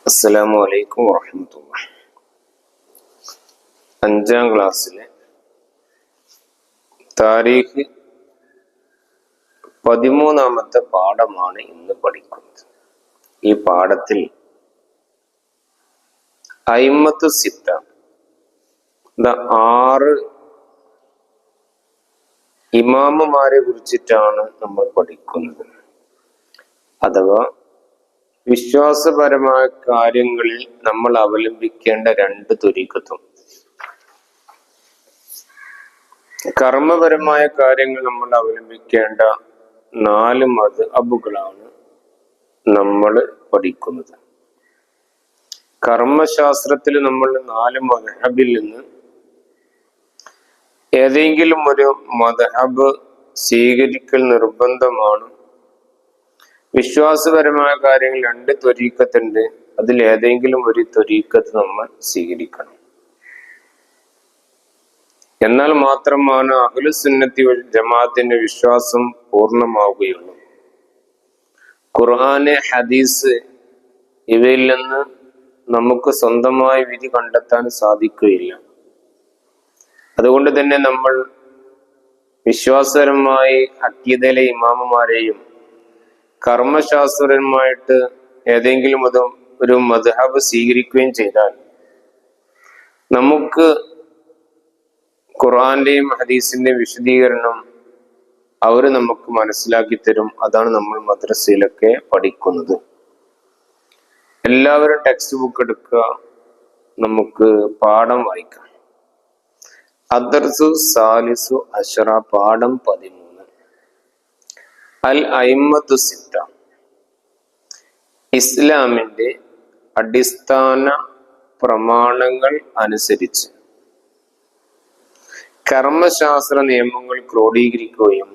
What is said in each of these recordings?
അസ്സലാമു അലൈക്കും വറഹ്മത്തുള്ളാഹി. 5ാം ക്ലാസ്സിലെ താരീഖ് 13ാമത്തെ പാഠമാണ് ഇന്ന് പഠിക്കുന്നത്. ഈ പാഠത്തിൽ അയിമ്മത്തു സിത്ത 6 ഇമാമുമാരെ കുറിച്ചിട്ടാണ് നമ്മൾ പഠിക്കുന്നത്. അഥവാ വിശ്വാസപരമായ കാര്യങ്ങളിൽ നമ്മൾ അവലംബിക്കേണ്ട 2 ത്വരീഖത്തും, കർമ്മപരമായ കാര്യങ്ങൾ നമ്മൾ അവലംബിക്കേണ്ട 4 മദ്ഹബുകളാണ് നമ്മൾ പഠിക്കുന്നത്. കർമ്മശാസ്ത്രത്തിൽ നമ്മൾ 4 മദ്ഹബിൽ നിന്ന് ഏതെങ്കിലും ഒരു മദ്ഹബ് സ്വീകരിക്കൽ നിർബന്ധമാണ്. വിശ്വാസപരമായ കാര്യങ്ങൾ 2 ത്വരീഖത്തുണ്ട്, അതിൽ ഏതെങ്കിലും ഒരു ത്വരീഖത്ത് നമ്മൾ സ്വീകരിക്കണം. എന്നാൽ മാത്രമാണ് അഹ്ലുസുന്നത്തി വൽ ജമാഅത്തിന്റെ വിശ്വാസം പൂർണ്ണമാവുകയുള്ളൂ. ഖുർആന്, ഹദീസ് ഇവയിൽ നിന്ന് നമുക്ക് സ്വന്തമായി വിധി കണ്ടെത്താൻ സാധിക്കുകയില്ല. അതുകൊണ്ട് തന്നെ നമ്മൾ വിശ്വാസപരമായി അഖീദയിലെ ഇമാമുമാരെയും കർമ്മശാസ്ത്രപരമായിട്ട് ഏതെങ്കിലും ഒരു മദ്ഹബ് സ്വീകരിക്കുകയും ചെയ്താൽ നമുക്ക് ഖുർആന്റെയും ഹദീസിന്റെയും വിശദീകരണം അവർ നമുക്ക് മനസ്സിലാക്കി തരും. അതാണ് നമ്മൾ മദ്രസയിലൊക്കെ പഠിക്കുന്നത്. എല്ലാവരും ടെക്സ്റ്റ് ബുക്ക് എടുക്കുക, നമുക്ക് പാഠം വായിക്കാം. അദ്ദർസു സാലിസു അശ്റ, പാഠം 13. അൽ അയിമ്മത്തു സിത്ത, ഇസ്ലാമിന്റെ അടിസ്ഥാന പ്രമാണങ്ങൾ അനുസരിച്ച് കർമ്മശാസ്ത്ര നിയമങ്ങൾ ക്രോഡീകരിക്കുകയും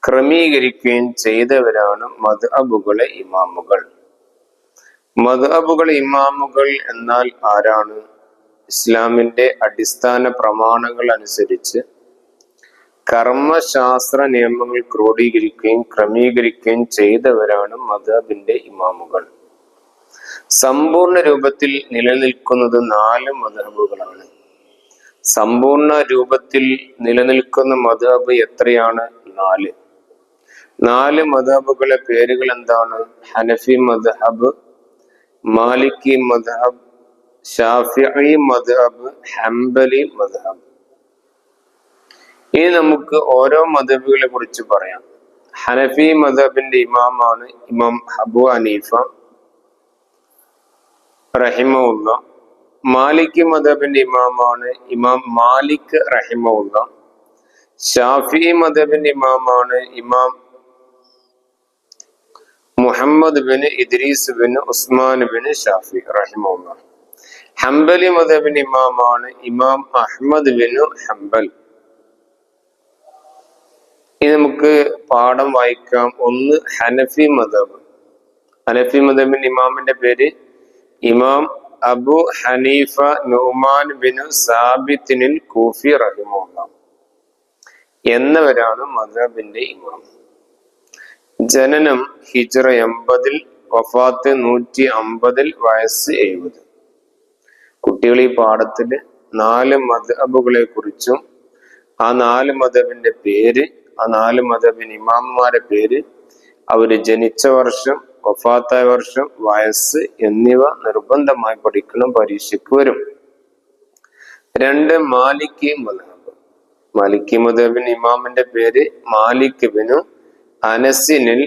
ക്രമീകരിക്കുകയും ചെയ്തവരാണ് മദ്ഹബുകളെ ഇമാമുകൾ. മദ്ഹബുകളെ ഇമാമുകൾ എന്നാൽ ആരാണ്? ഇസ്ലാമിന്റെ അടിസ്ഥാന പ്രമാണങ്ങൾ അനുസരിച്ച് കർമ്മശാസ്ത്ര നിയമങ്ങൾ ക്രോഡീകരിക്കുകയും ക്രമീകരിക്കുകയും ചെയ്തവരാണ് മദ്ഹബിന്റെ ഇമാമുകൾ. സമ്പൂർണ്ണ രൂപത്തിൽ നിലനിൽക്കുന്നത് 4 മദ്ഹബുകളാണ്. സമ്പൂർണ്ണ രൂപത്തിൽ നിലനിൽക്കുന്ന മദ്ഹബ് എത്രയാണ്? 4. 4 മദ്ഹബുകളെ പേരുകൾ എന്താണ്? ഹനഫി മദ്ഹബ്, മാലിക്കി മദ്ഹബ്, ഷാഫിഈ മദ്ഹബ്, ഹംബലി മദ്ഹബ്. ഇനി നമുക്ക് ഓരോ മദ്ഹബുകളെ കുറിച്ച് പറയാം. ഹനഫി മദ്ഹബിന്റെ ഇമാമാണ് ഇമാം അബൂ ഹനീഫ റഹിമഹുല്ലാഹ്. മാലിക്കി മദ്ഹബിന്റെ ഇമാമാണ് ഇമാം മാലിക് റഹിമഹുല്ലാഹ്. ഷാഫിഈ മദ്ഹബിന്റെ ഇമാമാണ് Imam Muhammad bin Idris bin Usman bin Shafi റഹിമഹുല്ലാഹ്. ഹംബലി മദ്ഹബിന്റെ ഇമാമാണ് ഇമാം അഹ്മദ് ബിൻ ഹംബൽ. ഇനി നമുക്ക് പാഠം വായിക്കാം. 1 ഹനഫി മദ്ഹബ്. ഹനഫി മദ്ഹബിന്റെ ഇമാമിന്റെ പേര് ഇമാം അബു ഹനീഫ നുഅ്മാൻ ബിൻ സാബിത്തിനിൽ കൂഫി റഹിമഹുല്ലാഹ് എന്നവരാണ് മദ്ഹബിന്റെ ഇമാം. ജനനം ഹിജ്റ 80, വഫാത്ത് 150, വയസ്സ് 70. കുട്ടികൾ ഈ പാഠത്തില് 4 മദ്ഹബുകളെ കുറിച്ചും ആ 4 മദ്ഹബിന്റെ പേര്, ആ 4 മദ്ഹബിന്റെ ഇമാമുമാരെ പേര്, അവര് ജനിച്ച വർഷം, വഫാത്തായ വർഷം, വയസ്സ് എന്നിവ നിർബന്ധമായി പഠിക്കണം. പരീക്ഷയ്ക്ക് വരും. 2 മാലിക്കി മദ്ഹബ്. മാലിക്കി മദ്ഹബിന്റെ ഇമാമിന്റെ പേര് മാലിക് ബിനു അനസിനിൽ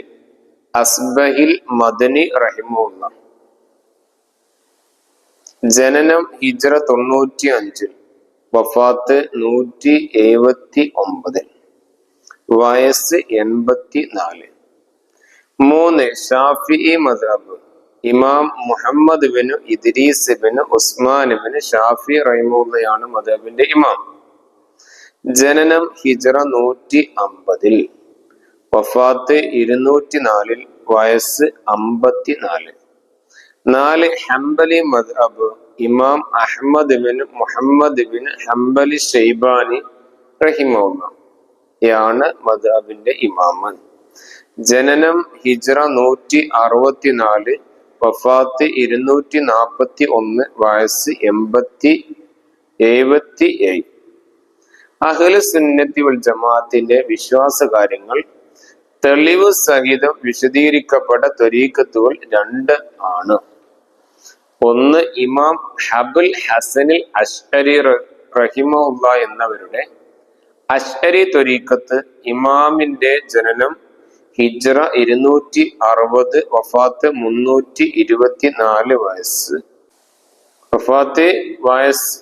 അസ്ബഹിൽ മദനി റഹിമഹുല്ലാഹ്. ജനനം ഹിജ്റ 95, വഫാത്ത് 179, വയസ്സ് 84. 3 ഷാഫിഈ മദ്ഹബ്. Imam Muhammad bin Idris bin Usman bin Shafi റഹിമഹുള്ളയാണ് മദ്ഹബിന്റെ ഇമാം. ജനനം ഹിജ്റ 150, വഫാത്ത് 204, വയസ്സ് 54. 4 ഹംബലി മദ്ഹബ്. Imam Ahmad bin Muhammad bin Hanbali Shaibani റഹിമഹുല്ലാഹ് യാണ് മദ്ഹബിന്റെ ഇമാമൻ. ജനനം ഹിജ്റ 164, വഫാത്ത് 241, വയസ്സ് 77. അഹ്ലു സുന്നത്തി വൽ ജമാഅത്തിന്റെ വിശ്വാസ കാര്യങ്ങൾ തെളിവ് സഹിതം വിശദീകരിക്കപ്പെട്ട ത്വരീഖത്തുകൾ 2 ആണ്. ഒന്ന്, ഇമാം അബുൽ ഹസനിൽ അശ്അരി റഹിമഹുല്ലാ എന്നവരുടെ അശ്അരി ത്വരീഖത്ത്. ഇമാമിന്റെ ജനനം ഹിജ്റ 260, വഫാത്ത് 324 വയസ്സ്. വഫാത്ത് വയസ്സ്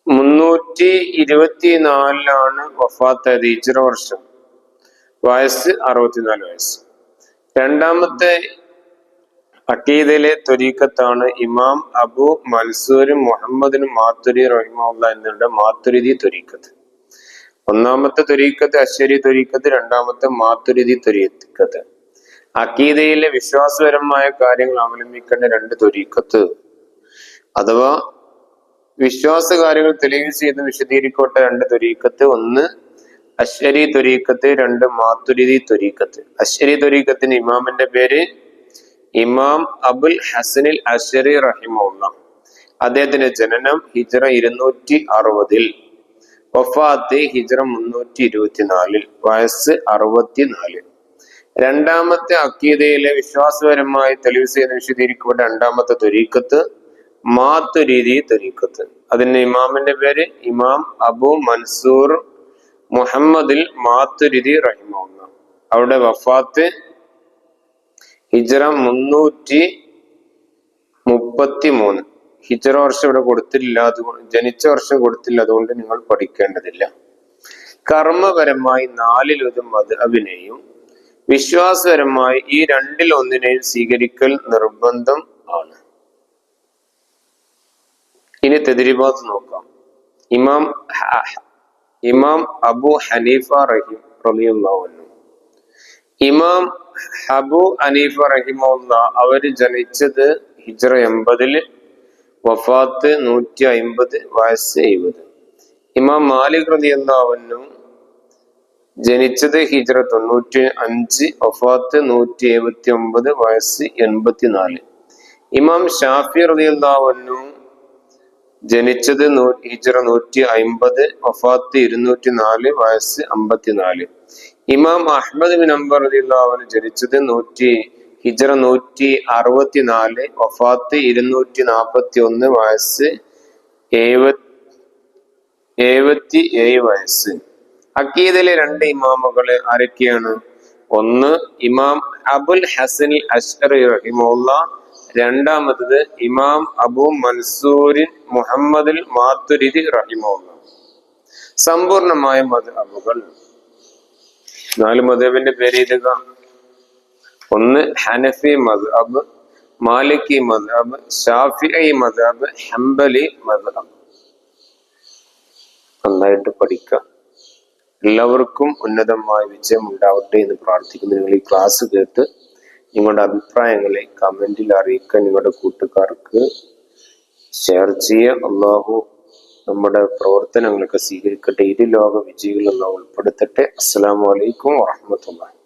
324 വഫാത്ത് ഹിജ്റ വർഷം. വയസ്സ് 64 വയസ്സ്. രണ്ടാമത്തെ അഖീദയിലെ ത്വരീഖത്താണ് ഇമാം അബു മൻസൂർ മുഹമ്മദ് മാത്തുരി റഹിമഹുല്ലാ എന്നിവരുടെ മാത്തുരിദി ത്വരീഖത്ത്. ഒന്നാമത്തെ ത്വരീഖത്ത് അശ്അരി ത്വരീഖത്ത്, രണ്ടാമത്തെ മാത്തുരിദി ത്വരീഖത്ത്. അഖീദയിലെ വിശ്വാസപരമായ കാര്യങ്ങൾ അവലംബിക്കേണ്ട 2 ത്വരീഖത്ത് അഥവാ വിശ്വാസ കാര്യങ്ങൾ തെളിവ് ചെയ്ത് വിശദീകരിക്കപ്പെട്ട 2 ത്വരീഖത്ത്. ഒന്ന് അശ്അരി ത്വരീഖത്ത്, 2 മാത്തുരിദി ത്വരീഖത്ത്. അശ്അരി ത്വരീഖത്തിന്റെ ഇമാമിന്റെ പേര് ഇമാം അബുൽ ഹസനിൽ അശ്അരി റഹിമഹുല്ലാ. അദ്ദേഹത്തിന്റെ ജനനം ഹിജ്റ 260, വഫാത്ത് ഹിജ്റ 324, വയസ്സ് 64. രണ്ടാമത്തെ അഖീദയിലെ വിശ്വാസപരമായി തെളിവ് ചെയ്ത് വിശദീകരിക്കപ്പെട്ട 2ാമത്തെ ത്വരീഖത്ത് മാത്തുരിദി ത്വരീഖത്ത്. അതിന്റെ ഇമാമിന്റെ പേര് ഇമാം അബു മൻസൂർ മുഹമ്മദിൽ മാത്തുരിദി റഹിമഹുല്ലാ. അവിടെ വഫാത്ത് ഹിജ്റ 333. ഹിജ്റ വർഷം ഇവിടെ കൊടുത്തില്ല, ജനിച്ച വർഷം കൊടുത്തില്ല, അതുകൊണ്ട് നിങ്ങൾ പഠിക്കേണ്ടതില്ല. കർമ്മപരമായി 4 മദ്ഹബിനെയും വിശ്വാസപരമായി ഈ 2-1 സ്വീകരിക്കൽ നിർബന്ധം ആണ്. ഇനി തദ്രീബാത്ത് നോക്കാം. ഇമാം അബു ഹനീഫ റളിയല്ലാഹു അൻഹു. ഇമാം അബു ഹനീഫ റഹിമഹുല്ലാ അവര് ജനിച്ചത് ഹിജ്റ 80, വഫാത്ത് 150, വയസ്സ് 70. ഇമാം മാലിക് റളിയല്ലാഹു അൻഹു ജനിച്ചത് ഹിജ്റ 95, വഫാത്ത് 179, വയസ്സ് 84. ഇമാം ഷാഫി റളിയല്ലാഹു അൻഹു ജനിച്ചത് ഹിജ്റ 150, വഫാത്ത് 204, വയസ്സ് 54. ഇമാം അഹ്മദ് ബിൻ ഹംബൽ റളിയല്ലാഹു അൻഹു ജനിച്ചത് ഹിജ്റ 164, വഫാത്ത് 241, വയസ്സ് 77 വയസ്സ്. അഖീദയിലെ 2 ഇമാമുകള് ആരൊക്കെയാണ്? ഒന്ന് ഇമാം അബുൽ ഹസൻ അശ്അരി റഹിമഹുല്ലാ, രണ്ടാമത്തത് ഇമാം അബു മൻസൂരിൻ മുഹമ്മദ് മാത്തുരിദി റഹിമഹുല്ലാ. സമ്പൂർണമായ മദ്ഹബുകൾ 4 മദ്ഹബിന്റെ പേര് എഴുതുക. ഒന്ന് ഹനഫി മദ്ഹബ്, മാലിക്കി മദ്ഹബ്, ഷാഫിഈ മദ്ഹബ്, ഹംബലി മദ്ഹബ്. നന്നായിട്ട് പഠിക്കുക. എല്ലാവർക്കും ഉന്നതമായ വിജയം ഉണ്ടാവട്ടെ എന്ന് പ്രാർത്ഥിക്കുന്നു. നിങ്ങൾ ഈ ക്ലാസ് കേട്ട് നിങ്ങളുടെ അഭിപ്രായങ്ങളെ കമന്റിൽ അറിയിക്കുക. നിങ്ങളുടെ കൂട്ടുകാർക്ക് ഷെയർ ചെയ്യുക. അള്ളാഹു നമ്മുടെ പ്രവർത്തനങ്ങളൊക്കെ സ്വീകരിക്കട്ടെ. ഇരുലോക വിജയികൾ അള്ളാഹു ഉൾപ്പെടുത്തട്ടെ. അസ്സലാമു അലൈക്കും വറഹ്മത്തുള്ളാഹി.